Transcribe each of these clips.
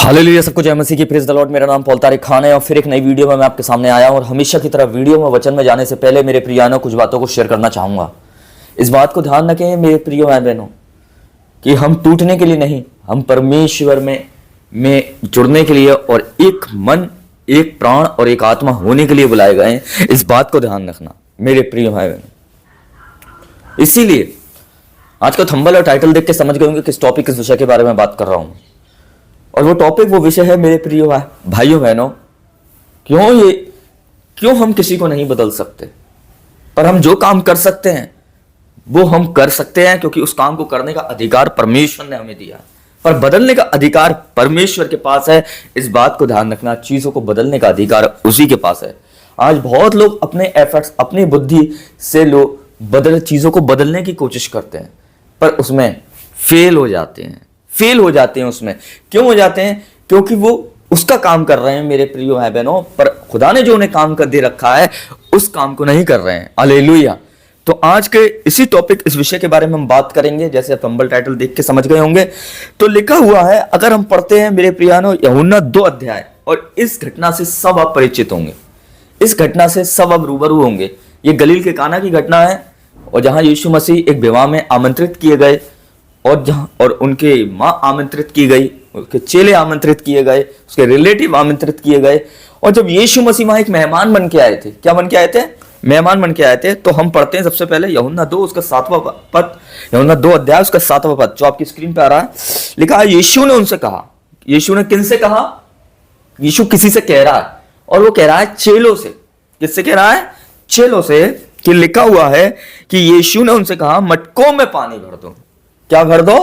Hallelujah, सबको जय मसीह की। Praise the Lord. मेरा नाम पॉल तारिक खान है और फिर एक नई वीडियो में मैं आपके सामने आया हूं। और हमेशा की तरह वीडियो में वचन में जाने से पहले मेरे प्रियानों कुछ बातों को शेयर करना चाहूंगा। इस बात को ध्यान रखें मेरे प्रिय भाई बहनों कि हम टूटने के लिए नहीं, हम परमेश्वर में जुड़ने के लिए और एक मन, एक प्राण और एक आत्मा होने के लिए बुलाए गए हैं। इस बात को ध्यान रखना मेरे प्रिय भाई बहनों। इसीलिए आज का थंबनेल और टाइटल देख के समझ गए होंगे किस टॉपिक, किस विषय के बारे में बात कर रहा हूं। और वो टॉपिक, वो विषय है मेरे प्रिय भाइयों बहनों, क्यों हम किसी को नहीं बदल सकते, पर हम जो काम कर सकते हैं वो हम कर सकते हैं, क्योंकि उस काम को करने का अधिकार परमेश्वर ने हमें दिया, पर बदलने का अधिकार परमेश्वर के पास है। इस बात को ध्यान रखना, चीजों को बदलने का अधिकार उसी के पास है। आज बहुत लोग अपने एफर्ट्स, अपनी बुद्धि से लोग चीजों को बदलने की कोशिश करते हैं, पर उसमें फेल हो जाते हैं उसमें। क्यों हो जाते हैं? क्योंकि वो उसका काम कर रहे हैं मेरे प्रिय भाई बहनों, पर खुदा ने जो उन्हें काम कर दे रखा है उस काम को नहीं कर रहे हैं। हालेलुया। तो आज के इसी टॉपिक, इस विषय के बारे में हम बात करेंगे। जैसे आप थंबनेल टाइटल देख के समझ गए होंगे, तो लिखा हुआ है, अगर हम पढ़ते हैं मेरे प्रियानो यूहन्ना 2 अध्याय, और इस घटना से सब आप परिचित होंगे, इस घटना से सब अब रूबरू होंगे। ये गलील के काना की घटना है, और जहां यीशु मसीह एक विवाह में आमंत्रित किए गए, और उनके माँ आमंत्रित की गई, उसके चेले आमंत्रित किए गए, उसके रिलेटिव आमंत्रित किए गए। और जब यीशु मसीह वहां एक मेहमान बन के आए थे, क्या बन के आए थे? मेहमान बन के आए थे। तो हम पढ़ते हैं सबसे पहले यूहन्ना 2 उसका 7वां पद, यूहन्ना 2 अध्याय उसका 7वां पद, जो आपकी स्क्रीन पे आ रहा है। लिखा है, यीशु ने उनसे कहा। यीशु ने किन से कहा? यीशु किसी से कह रहा है, और वो कह रहा है चेलों से। किससे कह रहा है? चेलों से। कि लिखा हुआ है कि यीशु ने उनसे कहा, मटकों में पानी भर दो। क्या भर दो?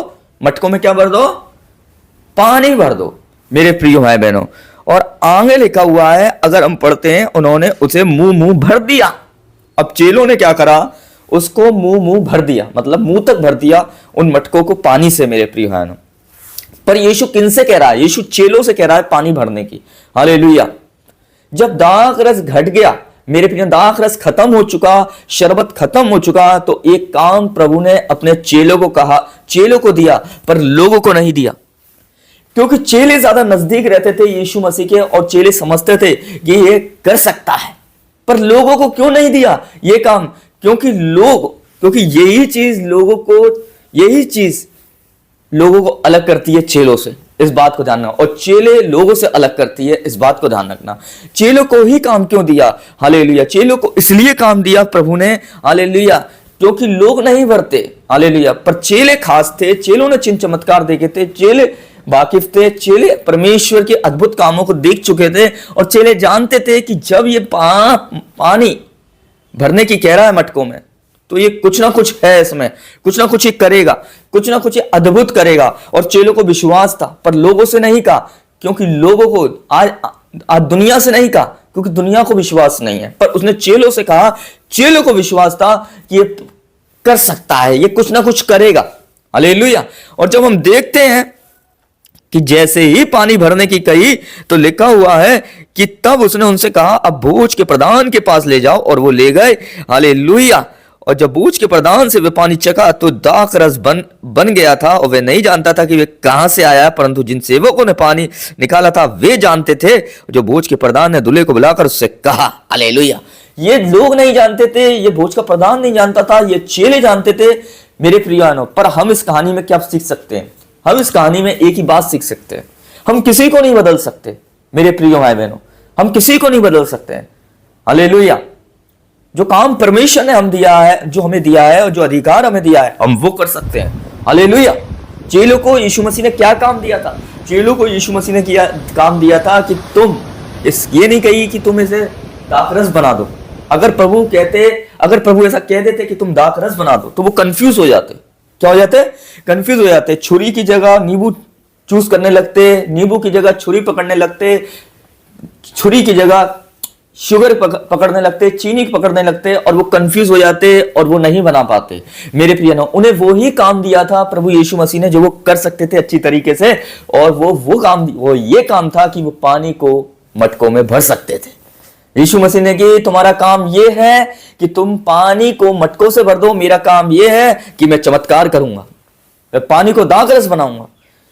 मटकों में क्या भर दो? पानी भर दो मेरे प्रिय भाई बहनों। और आगे लिखा हुआ है, अगर हम पढ़ते हैं, उन्होंने उसे मुंह भर दिया। अब चेलों ने क्या करा? उसको मुंह भर दिया, मतलब मुंह तक भर दिया उन मटकों को पानी से मेरे प्रिय भाई बहनों। पर यीशु किन से कह रहा है? यीशु चेलों से कह रहा है पानी भरने की। हालेलुया। जब दाख रस घट गया मेरे प्रिय, दाख रस खत्म हो चुका, शरबत खत्म हो चुका, तो एक काम प्रभु ने अपने चेलों को कहा, चेलों को दिया, पर लोगों को नहीं दिया। क्योंकि चेले ज्यादा नजदीक रहते थे यीशु मसीह के, और चेले समझते थे कि ये कर सकता है। पर लोगों को क्यों नहीं दिया ये काम? क्योंकि यही चीज लोगों को अलग करती है चेलों से। इस बात को ध्यान रखना। और चेले लोगों से अलग करती है, इस बात को ध्यान रखना। चेलों को ही काम क्यों दिया? हालेलुया। चेलों को इसलिए काम दिया प्रभु ने, हालेलुया, क्योंकि लोग नहीं भरते। हालेलुया। पर चेले खास थे, चेलों ने चिन्ह चमत्कार देखे थे, चेले वाकिफ थे, चेले परमेश्वर के अद्भुत कामों को देख चुके थे, और चेले जानते थे कि जब ये पानी भरने की कह रहा है मटकों में, तो ये कुछ ना कुछ है, इसमें कुछ ना कुछ ये करेगा, कुछ ना कुछ ये अद्भुत करेगा। और चेलों को विश्वास था, पर लोगों से नहीं कहा, क्योंकि लोगों को आज दुनिया से नहीं कहा, क्योंकि दुनिया को विश्वास नहीं है। पर उसने चेलों से कहा, चेलों को विश्वास था कि ये कर सकता है, ये कुछ ना कुछ करेगा। हालेलुया। और जब हम देखते हैं कि जैसे ही पानी भरने की कही, तो लिखा हुआ है कि तब उसने उनसे कहा, अब भोज के प्रधान के पास ले जाओ, और वो ले गए। हालेलुया। और जब भोज के प्रधान से वे पानी चखा, तो दाख रस बन गया था, और वे नहीं जानता था कि वे कहां से आया, परंतु जिन सेवकों ने पानी निकाला था वे जानते थे। जो भोज के प्रधान ने दूल्हे को बुलाकर उससे कहा। हालेलुया। ये लोग नहीं जानते थे, ये भोज का प्रधान नहीं जानता था, ये चेले जानते थे मेरे प्रियानो। पर हम इस कहानी में क्या सीख सकते हैं? हम इस कहानी में एक ही बात सीख सकते हैं, हम किसी को नहीं बदल सकते मेरे प्रिय भाई बहनों, हम किसी को नहीं बदल सकते हैं। हालेलुया। जो काम परमेश्वर ने हम दिया है, जो हमें दिया है, और जो अधिकार हमें दिया है, हम वो कर सकते हैं। हालेलुया। चेलों को यीशु मसीह ने क्या काम दिया था? चेलों को यीशु मसीह ने काम दिया था कि तुम ये नहीं कही कि तुम इसे दाखरस बना दो। अगर प्रभु ऐसा कह देते कि तुम दाखरस बना दो, तो वो कंफ्यूज हो जाते। क्या हो जाते? कंफ्यूज हो जाते। छुरी की जगह नींबू चूस करने लगते, नींबू की जगह छुरी पकड़ने लगते, छुरी की जगह शुगर पकड़ने लगते, चीनी पकड़ने लगते, और वो कंफ्यूज हो जाते, और वो नहीं बना पाते मेरे प्रिय। उन्हें वो ही काम दिया था प्रभु यीशु मसीह ने, जो वो कर सकते थे अच्छी तरीके से। और वो ये काम था कि वो पानी को मटकों में भर सकते थे। यीशु मसीह ने कि तुम्हारा काम ये है कि तुम पानी को मटकों से भर दो, मेरा काम ये है कि मैं चमत्कार करूंगा, मैं पानी को दाखरस बनाऊंगा।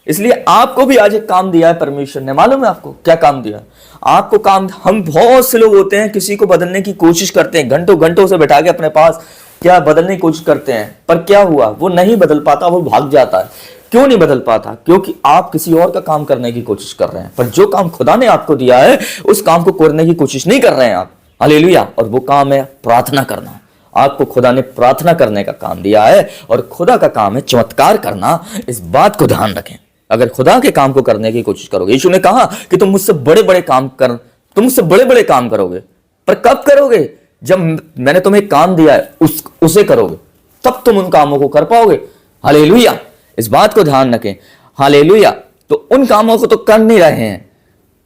इसलिए आपको भी आज एक काम दिया है परमेश्वर ने। मालूम है आपको क्या काम दिया? आपको काम, हम बहुत से लोग होते हैं किसी को बदलने की कोशिश करते हैं, घंटों घंटों से बैठा के अपने पास क्या बदलने की कोशिश करते हैं, पर क्या हुआ? वो नहीं बदल पाता, वो भाग जाता है। क्यों नहीं बदल पाता? क्योंकि आप किसी और का काम करने की कोशिश कर रहे हैं। पर जो काम खुदा ने आपको दिया है उस काम को करने की कोशिश नहीं कर रहे हैं आप। हालेलुया। और वो काम है प्रार्थना करना। आपको खुदा ने प्रार्थना करने का काम दिया है और खुदा का काम है चमत्कार करना। इस बात को ध्यान रखें। अगर खुदा के काम को करने की कोशिश करोगे, यीशु ने कहा कि तुम मुझसे बड़े बड़े काम करोगे, पर कब करोगे? जब मैंने तुम्हें काम दिया है उसे करोगे, तब तुम उन कामों को कर पाओगे। हालेलुया। इस बात को ध्यान रखें। हालेलुया। तो उन कामों को तो कर नहीं रहे हैं,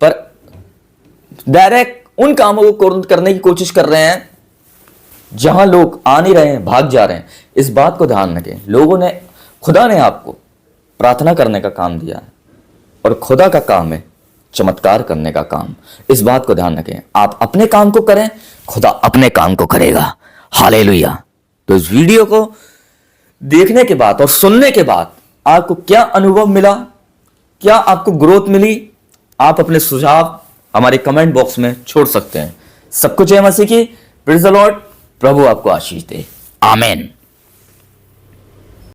पर डायरेक्ट उन कामों को करने की कोशिश कर रहे हैं जहां लोग आ नहीं रहे हैं, भाग जा रहे हैं। इस बात को ध्यान रखें। खुदा ने आपको प्रार्थना करने का काम दिया है और खुदा का काम है चमत्कार करने का काम। इस बात को ध्यान रखें। आप अपने काम को करें, खुदा अपने काम को करेगा। हालेलुया। तो इस वीडियो को देखने के बाद और सुनने के बाद आपको क्या अनुभव मिला, क्या आपको ग्रोथ मिली, आप अपने सुझाव हमारे कमेंट बॉक्स में छोड़ सकते हैं। सबको जय मसीह की। Praise the Lord. प्रभु आपको आशीष दे। आमीन।